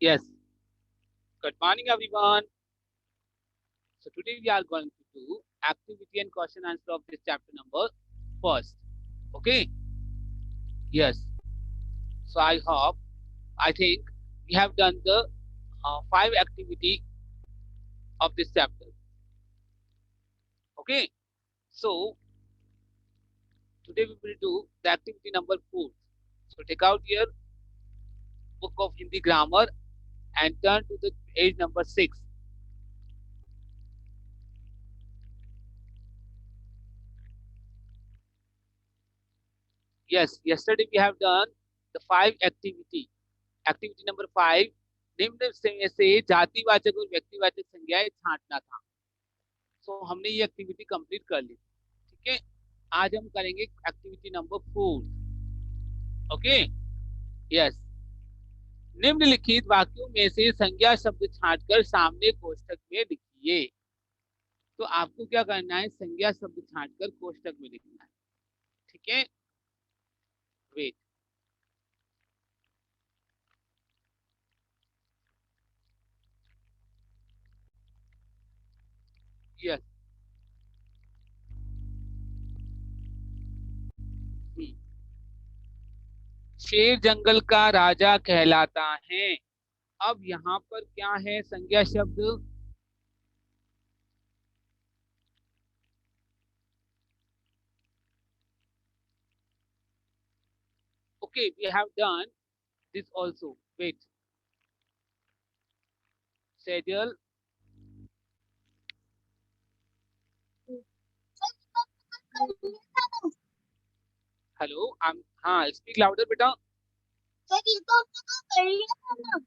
Yes. Good morning, everyone. So today we are going to do activity and question answer of this chapter number first. Okay. Yes. So I think we have done the five activity of this chapter. Okay. So today we will do the activity number four. So take out your book of Hindi grammar and turn to the page number 6. Yes. Yesterday we have done the five activity. Activity number 5 निम्न में से जातिवाचक और व्यक्तिवाचक संज्ञाएं छांटना था। सो हमने ये activity complete कर ली। ठीक है, आज हम करेंगे एक्टिविटी नंबर 4। ओके। यस। निम्नलिखित वाक्यों में से संज्ञा शब्द छांटकर सामने कोष्ठक में लिखिए। तो आपको क्या करना है, संज्ञा शब्द छांटकर कोष्ठक में लिखना है। ठीक है, वेट। यस। शेर जंगल का राजा कहलाता है। अब यहाँ पर क्या है, संज्ञा शब्द। Okay, we have done this also. Wait. Schedule. Hello. हाँ, speak louder बेटा. सर ये तो हमने तो कर लिया था ना।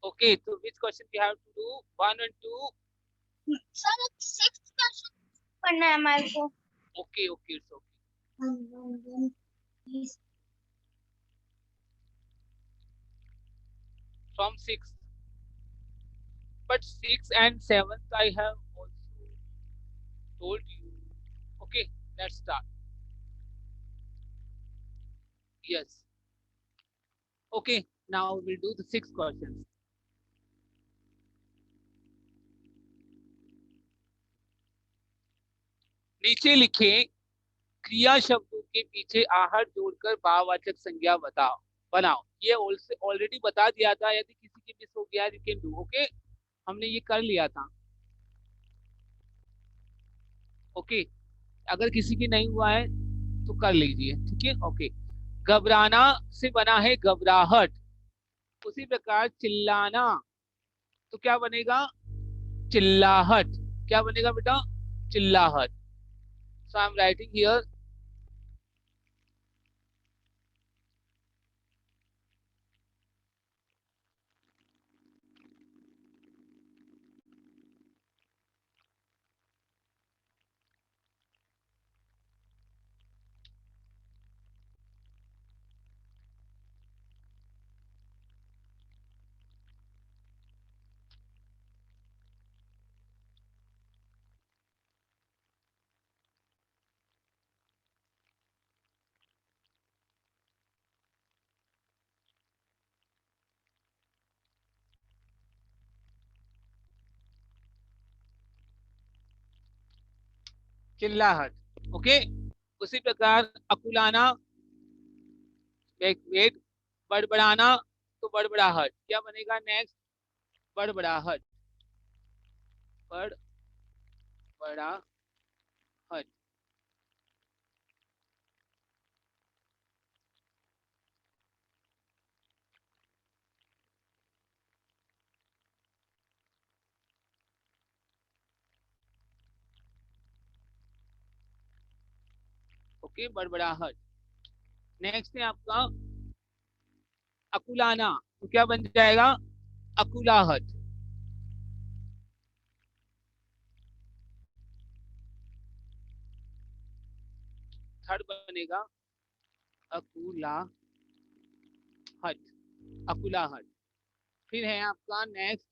Okay, so which question we have to do? 1 and 2. Sir 6 question पढ़ना है हमारे को। Okay, okay, it's okay. From 6. But 6 and 7th I have also told you. Okay, let's start. Yes. Okay, now we'll do the 6 questions. नीचे लिखे क्रिया शब्दों के पीछे आहट जोड़कर भाववाचक संज्ञा बताओ बनाओ। ये ऑलरेडी बता दिया था, यदि किसी की मिस हो गया यू कैन डू। ओके, हमने ये कर लिया था। ओके, अगर किसी की नहीं हुआ है तो कर लीजिए। ठीक है, ओके। घबराना से बना है घबराहट, उसी प्रकार चिल्लाना तो क्या बनेगा, चिल्लाहट। क्या बनेगा बेटा, चिल्लाहट। सो आई एम राइटिंग हियर। चिल्लाहट। ओके, उसी प्रकार अकुलाना, वेट, बड़बड़ाना तो बड़बड़ाहट। क्या बनेगा नेक्स्ट, बड़बड़ाहट, बड़बड़ाहट। ओके, बड़बड़ाहट। नेक्स्ट है आपका अकुलाना, तो क्या बन जाएगा, अकुलाहट। थर्ड बनेगा अकुलाहट, अकुलाहट। फिर है आपका नेक्स्ट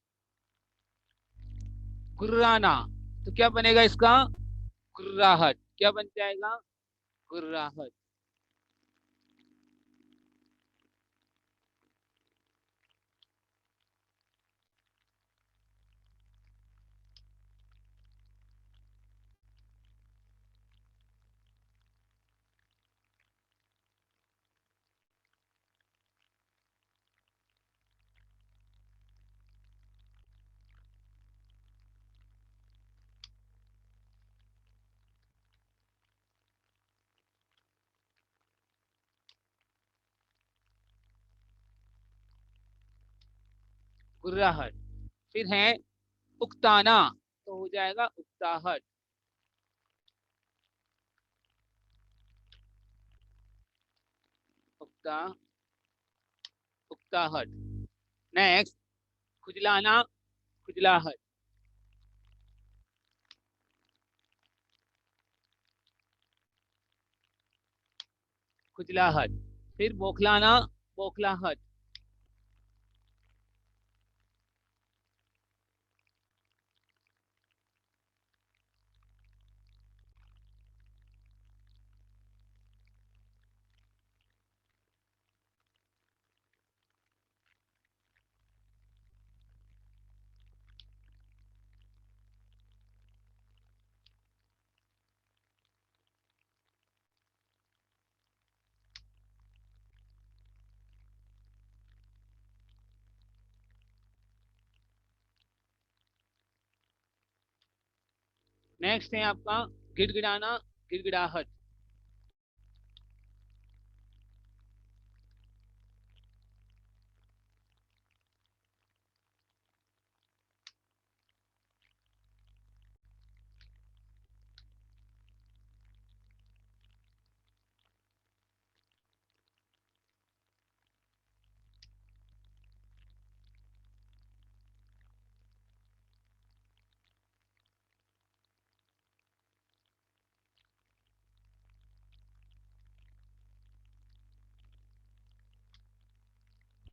गुर्राना, तो क्या बनेगा इसका, गुर्राहट। क्या बन जाएगा, गुर्राहट। गुर्राहट। फिर है उकताना, तो हो जाएगा उकताहट। उकता उकताहट। नेक्स्ट, खुजलाना, खुजलाहट। खुजलाहट। फिर बौखलाना, बौखलाहट। नेक्स्ट है आपका गिड़गिड़ाना, गिड़गिड़ाहट।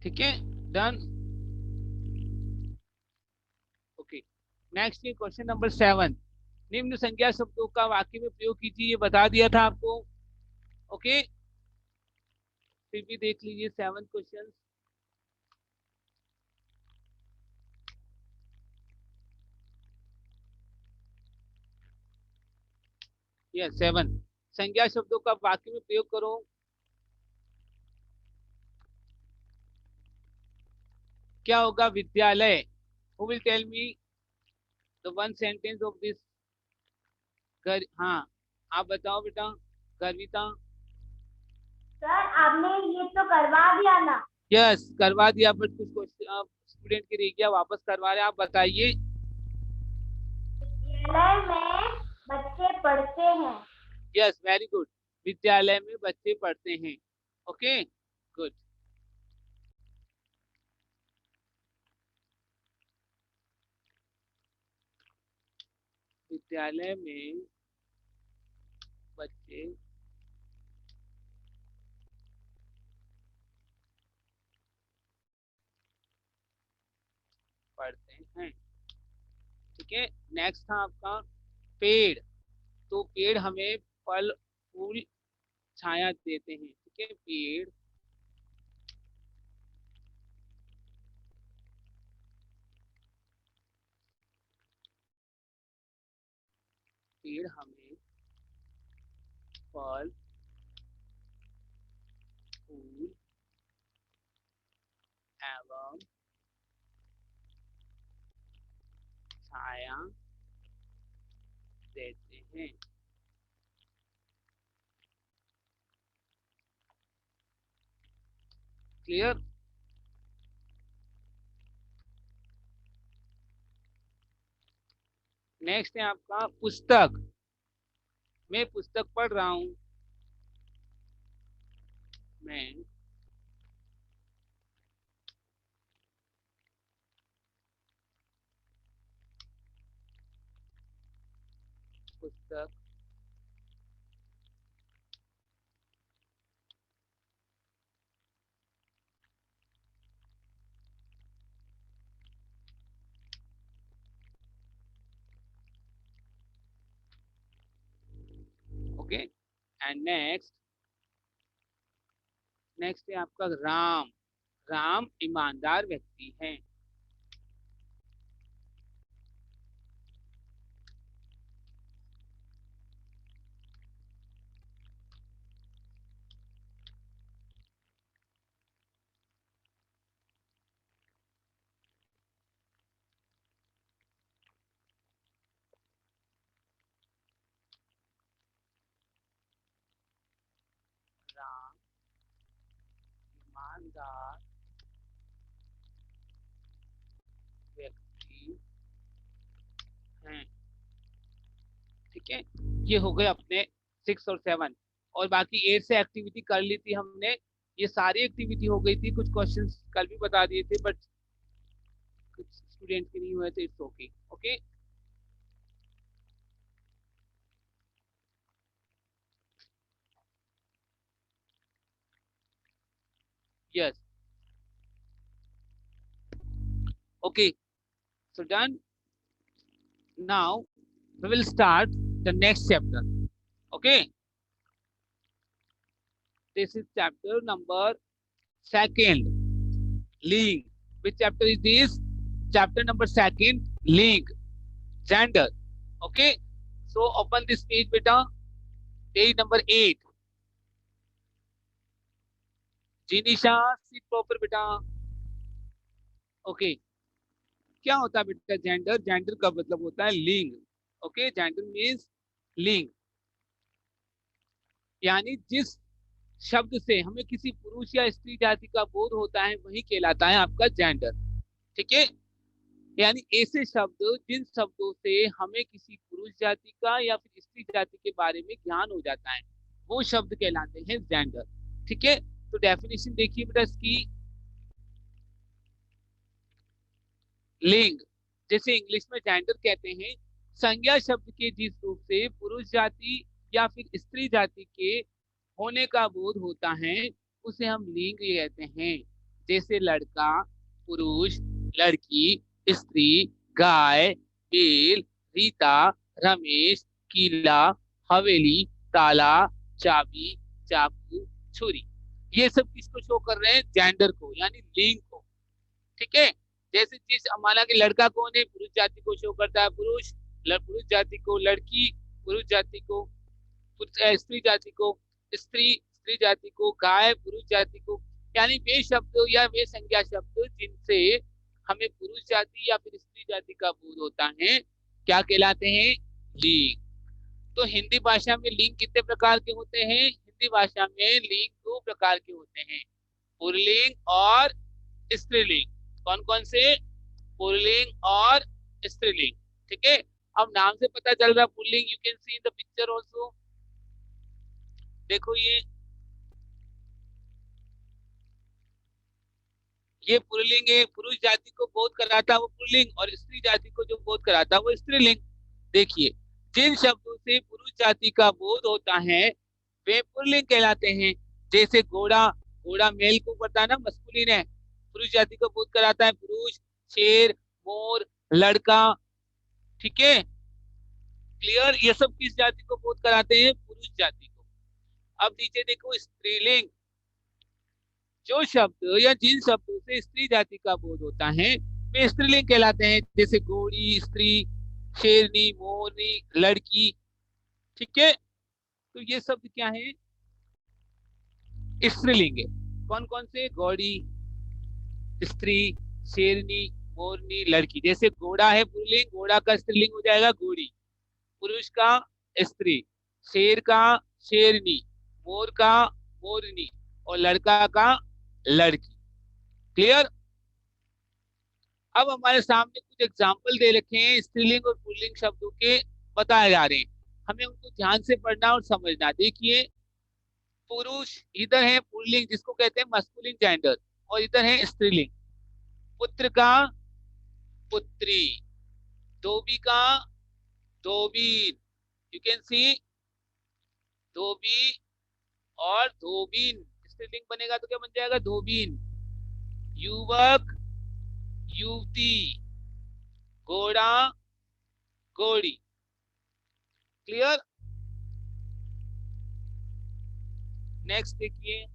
ठीक है, डन। ओके, नेक्स्ट है क्वेश्चन नंबर 7। निम्न संज्ञा शब्दों का वाक्य में प्रयोग कीजिए, ये बता दिया था आपको। ओके, फिर भी देख लीजिए 7 क्वेश्चन। यस 7। संज्ञा शब्दों का वाक्य में प्रयोग करो। क्या होगा? विद्यालय। Who will tell me the one sentence of this? घर, हाँ, आप बताओ बेटा, गर्विता। सर आपने ये तो करवा दिया ना। यस, करवा दिया, बट कुछ क्वेश्चन स्टूडेंट की रह गया, वापस करवा रहे हैं। आप बताइए। विद्यालय में बच्चे पढ़ते हैं। Yes, very good. विद्यालय में बच्चे पढ़ते हैं। Okay, good. विद्यालय में बच्चे पढ़ते हैं। ठीक है, नेक्स्ट था आपका पेड़। तो पेड़ हमें फल, फूल, छाया देते हैं। ठीक है, पेड़, पेड़ हमें फल, फूल एवं छाया देते हैं। क्लियर? नेक्स्ट है आपका पुस्तक। मैं पुस्तक पढ़ रहा हूँ। मैं पुस्तक ओके। एंड नेक्स्ट, नेक्स्ट है आपका राम। राम ईमानदार व्यक्ति है। राम ईमानदार व्यक्ति हैं। ठीक है, ये हो गए अपने 6 और 7। और बाकी 8 से एक्टिविटी कर ली थी हमने, ये सारी एक्टिविटी हो गई थी। कुछ क्वेश्चंस कल भी बता दिए थे बट कुछ स्टूडेंट के नहीं हुए थे, it's okay. Okay, yes, okay, so done. Now we will start the next chapter. Okay, this is chapter number second, link. Which chapter is this? Chapter number second, link, gender. Okay, so open this page beta, page number 8. जिनिशा sit proper बेटा। Okay, क्या होता है बेटा gender? Gender का मतलब होता है लिंग। ओके, जेंडर मीन्स लिंग, यानी जिस शब्द से हमें किसी पुरुष या स्त्री जाति का बोध होता है वही कहलाता है आपका जेंडर। ठीक है, यानी ऐसे शब्द जिन शब्दों से हमें किसी पुरुष जाति का या फिर स्त्री जाति के बारे में ज्ञान हो जाता है वो शब्द कहलाते हैं जेंडर। ठीक है, तो डेफिनेशन देखिए बेटा इसकी। लिंग, जैसे इंग्लिश में जेंडर कहते हैं संज्ञा शब्द के जिस रूप से पुरुष जाति या फिर स्त्री जाति के होने का बोध होता है उसे हम लिंग कहते हैं। जैसे लड़का, पुरुष, लड़की, स्त्री, गाय, बेल, रीता, रमेश, किला, हवेली, ताला, चाबी, चाकू, छुरी, ये सब किसको शो कर रहे हैं? जेंडर को, यानी लिंग को। ठीक है, जैसे चीज माना कि लड़का कौन है? पुरुष जाति को शो करता है पुरुष, पुरुष जाति को लड़की, पुरुष जाति को स्त्री जाति को स्त्री, स्त्री जाति को गाय, पुरुष जाति को, यानी वे शब्द या वे संज्ञा शब्द जिनसे हमें पुरुष जाति या फिर स्त्री जाति का बोध होता है क्या कहलाते हैं? लिंग। तो हिंदी भाषा में लिंग कितने प्रकार के होते हैं? हिंदी भाषा में लिंग 2 प्रकार के होते हैं, पुल्लिंग और स्त्रीलिंग। कौन कौन से? पुल्लिंग और स्त्रीलिंग। ठीक है, अब नाम से पता चल रहा pulling, you can see in the picture also. देखो ये पुल्लिंग है, पुरुष जाति को बोध कराता है वो पुल्लिंग, और स्त्री जाति को जो बोध कराता है वो स्त्रीलिंग। देखिए, जिन शब्दों से पुरुष जाति का बोध होता है वे पुल्लिंग कहलाते हैं। जैसे घोड़ा, घोड़ा मेल को बताना मस्कुलिन है, पुरुष जाति को बोध कराता है पुरुष। शेर, मोर, लड़का। ठीक है, क्लियर? ये सब किस जाति को बोध कराते हैं? पुरुष जाति को। अब नीचे देखो स्त्रीलिंग, जो शब्द या जिन शब्दों से स्त्री जाति का बोध होता है वे स्त्रीलिंग कहलाते हैं। जैसे घोड़ी, स्त्री, शेरनी, मोरनी, लड़की। ठीक है, तो ये शब्द क्या है? स्त्रीलिंग है। कौन कौन से? घोड़ी, स्त्री, शेरनी, मोरनी, लड़की। जैसे घोड़ा है पुल्लिंग, घोड़ा का स्त्रीलिंग हो जाएगा घोड़ी, पुरुष का स्त्री, शेर का शेरनी, मोर का मोरनी, और लड़का का लड़की। क्लियर? अब हमारे सामने कुछ एग्जाम्पल दे रखे हैं स्त्रीलिंग और पुल्लिंग शब्दों के, बताए जा रहे हैं, हमें उनको ध्यान से पढ़ना और समझना। देखिए, पुरुष इधर है पुल्लिंग जिसको कहते हैं मस्कुलिन जेंडर, और इधर है स्त्रीलिंग। पुत्र का पुत्री, धोबी का धोबीन, यू कैन सी धोबी और धोबीन, स्त्रीलिंग बनेगा तो क्या बन जाएगा? धोबीन। युवक, युवती, घोड़ा, घोड़ी। क्लियर? नेक्स्ट देखिए,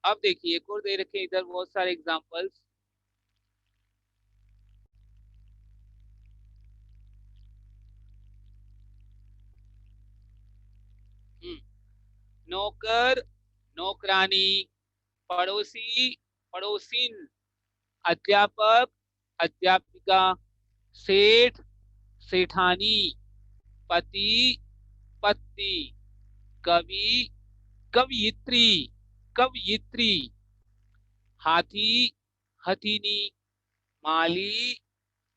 अब देखिए एक और दे रखे इधर बहुत सारे एग्जांपल्स। नौकर, नौकरानी, पड़ोसी, पड़ोसिन, अध्यापक, अध्यापिका, सेठ, सेठानी, पति, पत्नी, कवि, कवयित्री, कवयित्री, हाथी, हथिनी, माली,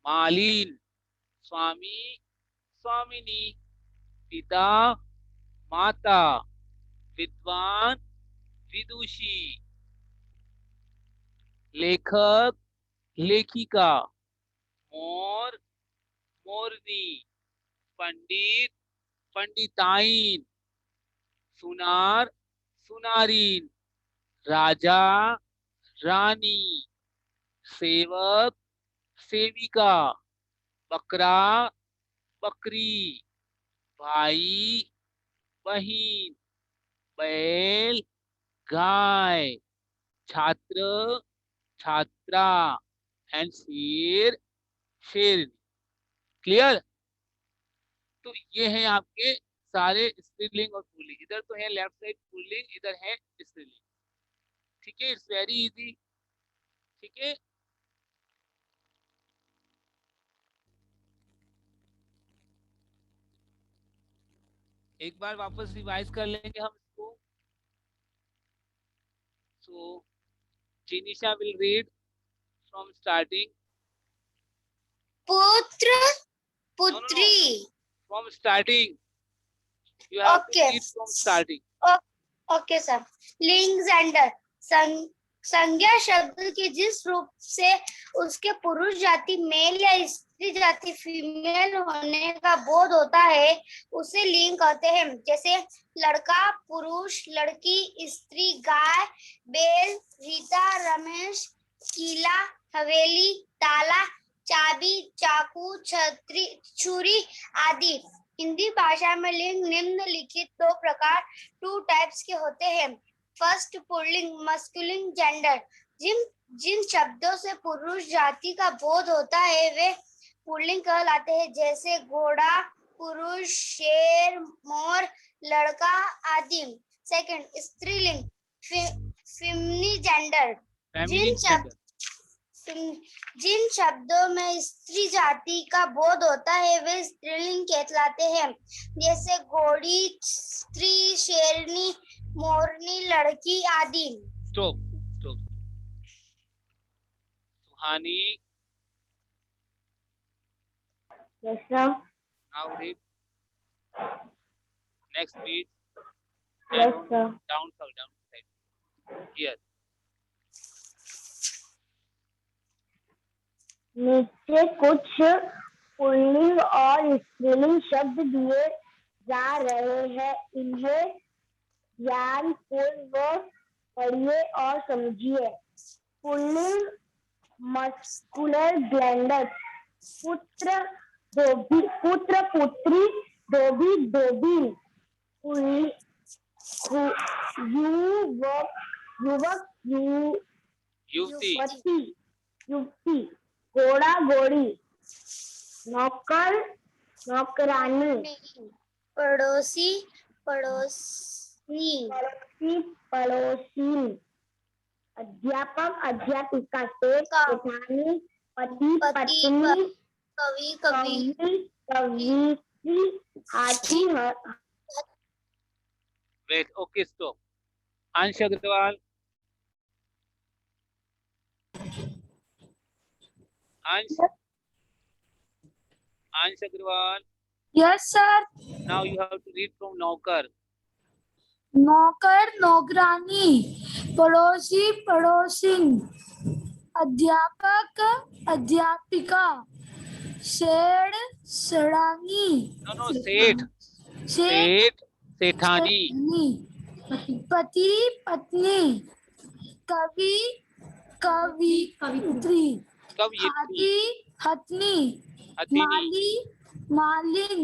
मालिन, स्वामी, स्वामिनी, पिता, माता, विद्वान, विदुषी, लेखक, लेखिका, मोर, मोरनी, पंडित, पंडिताइन, सुनार, सुनारीन, राजा, रानी, सेवक, सेविका, बकरा, बकरी, भाई, बहिन, बैल, गाय, छात्र, छात्रा, एंड शेर, शेरनी। क्लियर? तो ये है आपके सारे स्त्रीलिंग और पुल्लिंग। इधर तो है लेफ्ट साइड पुल्लिंग, इधर है स्त्रीलिंग। ठीक है, इट्स वेरी इजी। ठीक है, एक बार वापस रिवाइज कर लेंगे हम इसको। सो जिनिशा विल रीड फ्रॉम स्टार्टिंग। पुत्र, No, पुत्री। from starting. You have to Okay. read from starting. Okay sir. लिंग, जेंडर। संज्ञा शब्द के जिस रूप से उसके पुरुष जाति मेल या स्त्री जाति फीमेल होने का बोध होता है उसे लिंग कहते हैं। जैसे लड़का, पुरुष, लड़की, स्त्री, गाय, बैल, रीता, रमेश, किला, हवेली, ताला, चाबी, चाकू, छतरी, छुरी आदि। हिंदी भाषा में लिंग निम्नलिखित दो प्रकार, टू टाइप्स के होते हैं। फर्स्ट, पुल्लिंग, मस्कुलिन जेंडर। जिन शब्दों से पुरुष जाति का बोध होता है वे पुल्लिंग कहलाते हैं, जैसे घोड़ा, पुरुष, शेर, मोर, लड़का आदि। सेकंड, स्त्रीलिंग, फेमिनी जेंडर। जिन शब्दों में स्त्री जाति का बोध होता है वे स्त्रीलिंग कहलाते हैं, जैसे घोड़ी, स्त्री, शेरनी, मोरनी, लड़की आदि। Stop, stop. Suhani. Yes, sir. Now read. Next page. Yes, sir. Down side. Here. नीचे कुछ पुल्लिंग और स्त्रीलिंग शब्द दिए जा रहे हैं, इन्हें ध्यानपूर्वक पढ़िए और समझिए। Pulling, muscular gender. पुत्र, पुत्री, धोबी, धोबी। युवक, युवती, घोड़ा, घोड़ी। नौकर, नौकरानी। पड़ोसी, पड़ोसी, पड़ोसी। अध्यापक, अध्यापिका। सेठ, सेठानी, पति, पत्नी, कवि, कवियत्री, हाथी। Wait, okay, stop. अंश अग्रवाल। अंश Agarwal. Yes, sir. Now you have to read from नौकर। नौकर, नौकरानी। पड़ोसी, पड़ोसिन। अध्यापक, अध्यापिका। शेर, सेठानी। No, सेठ, सेठानी। पति, पत्नी। कवि, कवियत्री। हाथी, हथनी। माली, मालिन।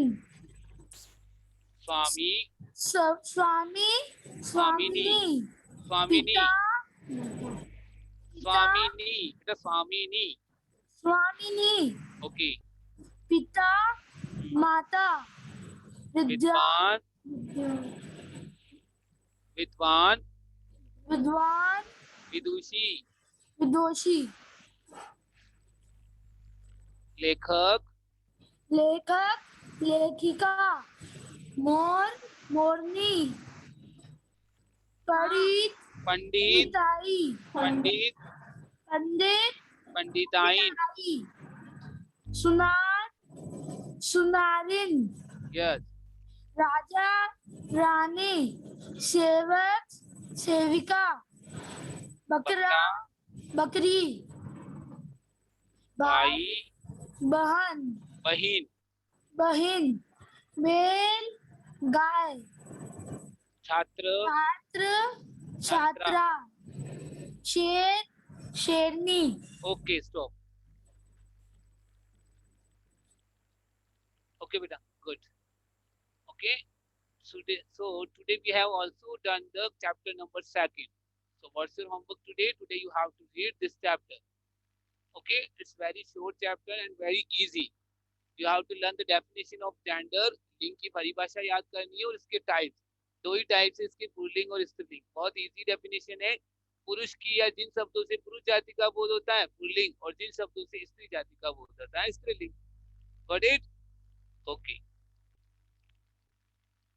स्वामी, स्वामी, स्वामिनी। पिता, स्वामिनी। ओके। पिता, माता। विद्वान, विदुषी, लेखक, लेखिका। मोर, मोरनी, पंडित, पंडित, पिताई, पंडित, पंडित, पंडिताइन, पिताई, सुनार, सुनारिन, यस, राजा, रानी, सेवक, सेविका, बकरा, बकरा, बकरी, भाई, भाई, बहन, बहिन, बहन, बैल, गाय, छात्र, छात्र, छात्रा। छात्रा, शेर, शेरनी। Okay, stop. Okay, beta, good. Okay, so today we have also done the chapter number 2. So what's your homework today? Today you have to read this chapter. Okay, it's very short chapter and very easy. You have to learn the definition of gender. लिंग की परिभाषा याद करनी है और इसके types. दो ही types है इसके, पुल्लिंग और स्त्रीलिंग। बहुत इजी डेफिनेशन है। पुरुष की या जिन शब्दों से पुरुष जाति का बोध होता है पुल्लिंग, और जिन शब्दों से स्त्री जाति का बोध होता है स्त्रीलिंग। Got it? ओके।